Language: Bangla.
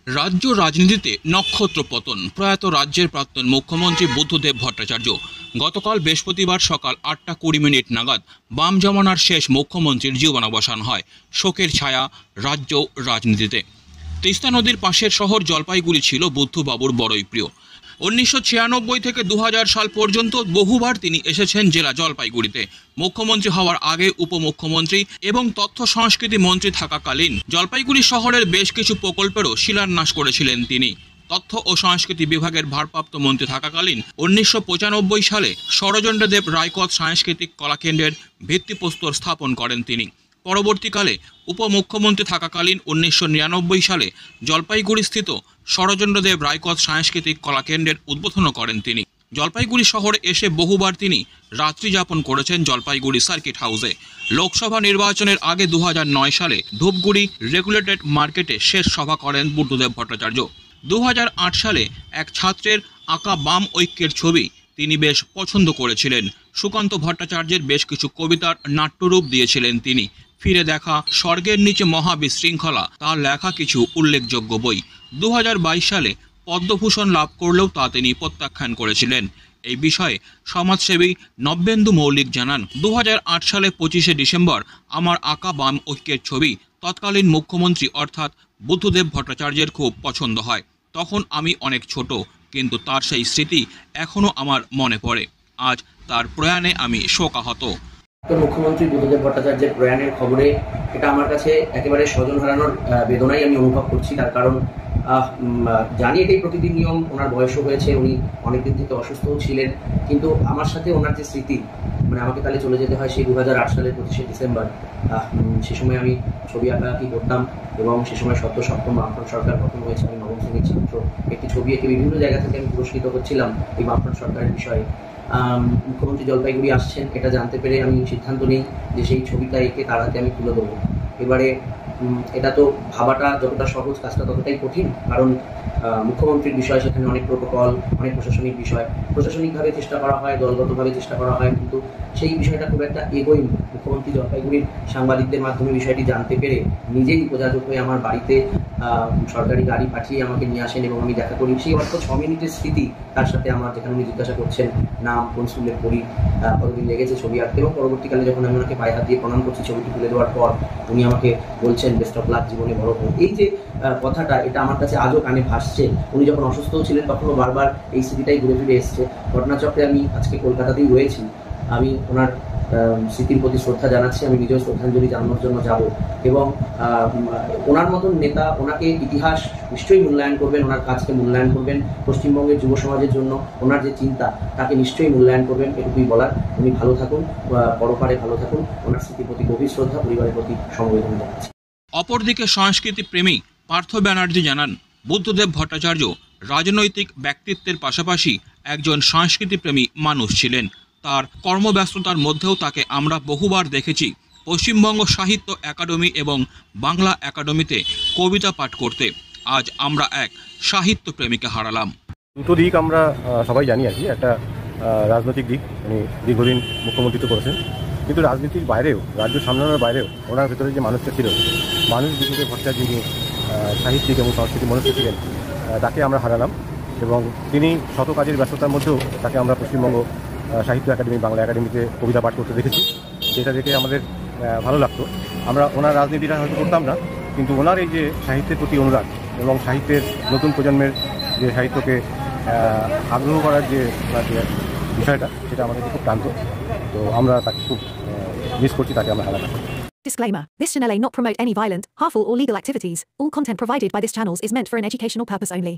রাজ্য রাজনীতিতে নক্ষত্র পতন। প্রয়াত রাজ্যের প্রাক্তন মুখ্যমন্ত্রী বুদ্ধদেব ভট্টাচার্য গতকাল বৃহস্পতিবার সকাল 8টা 20 নাগাদ বাম জমানার শেষ মুখ্যমন্ত্রীর জীবনাবসান হয়। শোকের ছায়া রাজ্য রাজনীতিতে। তিস্তা নদীর পাশের শহর জলপাইগুড়ি ছিল বুদ্ধবাবুর বড়ই প্রিয়। 1996 থেকে 2000 সাল পর্যন্ত বহুবার তিনি এসেছেন জেলা জলপাইগুড়িতে। মুখ্যমন্ত্রী হওয়ার আগে উপমুখ্যমন্ত্রী এবং তথ্য সংস্কৃতি মন্ত্রী থাকাকালীন জলপাইগুড়ি শহরের বেশ কিছু প্রকল্পেরও শিলান্যাস করেছিলেন তিনি। তথ্য ও সংস্কৃতি বিভাগের ভারপ্রাপ্ত মন্ত্রী থাকাকালীন 1995 সালে শরচন্দ্রদেব রায়কোট সাংস্কৃতিক কলাকেন্দ্রের ভিত্তিপ্রস্তর স্থাপন করেন তিনি। পরবর্তীকালে উপমুখ্যমন্ত্রী থাকাকালীন 1999 সালে জলপাইগুড়িস্থিত শরচন্দ্রদেব রায়কোট সাংস্কৃতিক কলাকেন্দ্রের উদ্বোধন করেন তিনি। জলপাইগুড়ি শহরে এসে বহুবার তিনি রাত্রি যাপন করেছেন জলপাইগুড়ি সার্কিট হাউসে। লোকসভা নির্বাচনের আগে 2009 সালে ধূপগুড়ি রেগুলেটেড মার্কেটে শেষ সভা করেন বুদ্ধদেব ভট্টাচার্য। 2008 সালে এক ছাত্রের আঁকা বাম ঐক্যের ছবি তিনি বেশ পছন্দ করেছিলেন। সুকান্ত ভট্টাচার্যের বেশ কিছু কবিতার নাট্যরূপ দিয়েছিলেন তিনি। ফিরে দেখা, স্বর্গের নিচে মহাবিশৃঙ্খলা তার লেখা কিছু উল্লেখযোগ্য বই। 2022 সালে পদ্মভূষণ লাভ করলেও তা তিনি প্রত্যাখ্যান করেছিলেন। এই বিষয়ে সমাজসেবী নব্যেন্দু মৌলিক জানান, 2008 সালে 25শে ডিসেম্বর আমার আঁকা বাম ঐক্যের ছবি তৎকালীন মুখ্যমন্ত্রী অর্থাৎ বুদ্ধদেব ভট্টাচার্যের খুব পছন্দ হয়। তখন আমি অনেক ছোট, কিন্তু তার সেই স্মৃতি এখনও আমার মনে পড়ে। আজ তার প্রয়াণে আমি শোকাহত। মুখ্যমন্ত্রী বুদ্ধদেব ভট্টাচার্যের প্রয়াণের খবরে এটা আমার কাছে একেবারে স্বজন হারানোর বেদনাই আমি অনুভব করছি। তার কারণ জানি এটাই প্রকৃতির নিয়ম। ওনার বয়সও হয়েছে, উনি অনেকদিন থেকে অসুস্থও ছিলেন, কিন্তু আমার সাথে ওনার যে স্মৃতি, মানে আমাকে তাহলে চলে যেতে হয় সেই 2008 সালের 25শে ডিসেম্বর। সে সময় আমি ছবি আঁকাআঁকি করতাম এবং সে সময় সদ্য সপ্তম বামফ্রন্ট সরকার গঠন হয়েছে। আমি নবম শ্রেণীর ছাত্র। একটি ছবি এঁকে বিভিন্ন জায়গা থেকে আমি পুরস্কৃত হচ্ছিলাম এই বামফ্রন্ট সরকারের বিষয়ে। মুখ্যমন্ত্রী জলপাইগুড়ি আসছেন এটা জানতে পেরে আমি সিদ্ধান্ত নিই যে সেই ছবিটা এঁকে তার হাতে আমি তুলে দেবো। এবারে এটা তো ভাবাটা যতটা সহজ, কাজটা ততটাই কঠিন, কারণ মুখ্যমন্ত্রীর বিষয়, সেখানে অনেক প্রোটোকল, অনেক প্রশাসনিক বিষয়, প্রশাসনিকভাবে চেষ্টা করা হয়, দলগতভাবে চেষ্টা করা হয়, কিন্তু সেই বিষয়টা খুব একটা এগোয়নি। মুখ্যমন্ত্রী জলপাইগুড়ির সাংবাদিকদের মাধ্যমে বিষয়টি জানতে পেরে নিজেই উপযাচক হয়ে আমার বাড়িতে সরকারি গাড়ি পাঠিয়ে আমাকে নিয়ে আসেন এবং আমি দেখা করি। সেই অর্থ 6 মিনিটের স্মৃতি তার সাথে আমার, যেখানে উনি জিজ্ঞাসা করছেন নাম, কোন স্কুলে পড়ি, কতদিন লেগেছে ছবি আঁকতে, এবং পরবর্তীকালে যখন আমি ওনাকে পায়ে হাত দিয়ে প্রণাম করছি ছবিটি তুলে দেওয়ার পর, উনি আমাকে বলছেন বেস্ট অফ লাক, জীবনে বড় হোক। এই যে কথাটা, এটা আমার কাছে আজও কানে ভাসছে। উনি যখন অসুস্থও ছিলেন তখনও বারবার এই স্মৃতিটাই ঘুরে ফিরে এসছে। ঘটনাচক্রে আমি আজকে কলকাতাতেই রয়েছি। আমি ওনার স্মৃতির প্রতি শ্রদ্ধা জানাচ্ছি। আমি নিজেও শ্রদ্ধাঞ্জলি জানানোর জন্য যাব, এবং ওনার মতন নেতা, ওনাকে ইতিহাস নিশ্চয়ই মূল্যায়ন করবেন, ওনার কাজকে মূল্যায়ন করবেন, পশ্চিমবঙ্গের যুব সমাজের জন্য ওনার যে চিন্তা তাকে নিশ্চয়ই মূল্যায়ন করবেন। এটুকুই বলার। উনি ভালো থাকুন, পরপারে ভালো থাকুন। ওনার স্মৃতির প্রতি গভীর শ্রদ্ধা, পরিবারের প্রতি সমবেদনা জানাচ্ছি। অপরদিকে সংস্কৃতি প্রেমী পার্থ ব্যানার্জি জানান, বুদ্ধদেব ভট্টাচার্য রাজনৈতিক ব্যক্তিত্বের পাশাপাশি একজন সংস্কৃতিপ্রেমী মানুষ ছিলেন। তার কর্মব্যস্ততার মধ্যেও তাকে আমরা বহুবার দেখেছি পশ্চিমবঙ্গ সাহিত্য একাডেমি এবং বাংলা একাডেমিতে কবিতা পাঠ করতে। আজ আমরা এক সাহিত্য প্রেমীকে হারালাম। দুটো দিক আমরা সবাই জানি আর কি। একটা রাজনৈতিক দিক, উনি দীর্ঘদিন মুখ্যমন্ত্রিত্ব করেছেন, কিন্তু রাজনীতির বাইরেও, রাজ্য সামলানোর বাইরেও ওনার ভেতরে যে মানুষটা ছিল, মানুষ বুদ্ধদেব ভট্টাচার্য যিনি সাহিত্যিক এবং সংস্কৃতি মনুষ্য ছিলেন, তাকে আমরা হারালাম। এবং তিনি শত কাজের ব্যস্ততার মধ্যেও তাকে আমরা পশ্চিমবঙ্গ সাহিত্য একাডেমি, বাংলা একাডেমিতে কবিতা পাঠ করতে দেখেছি, যেটা দেখে আমাদের ভালো লাগতো। আমরা ওনার রাজনীতিটা হয়তো করতাম না, কিন্তু ওনার এই যে সাহিত্যের প্রতি অনুরাগ এবং সাহিত্যের নতুন প্রজন্মের যে সাহিত্যকে আগ্রহ করার যে বিষয়টা, সেটা আমাদের খুব টানত। তো আমরা তাকে খুব মিস করছি, তাকে আমরা হারালাম। Disclaimer. This channel may not promote any violent, harmful or legal activities. All content provided by this channel is meant for an educational purpose only.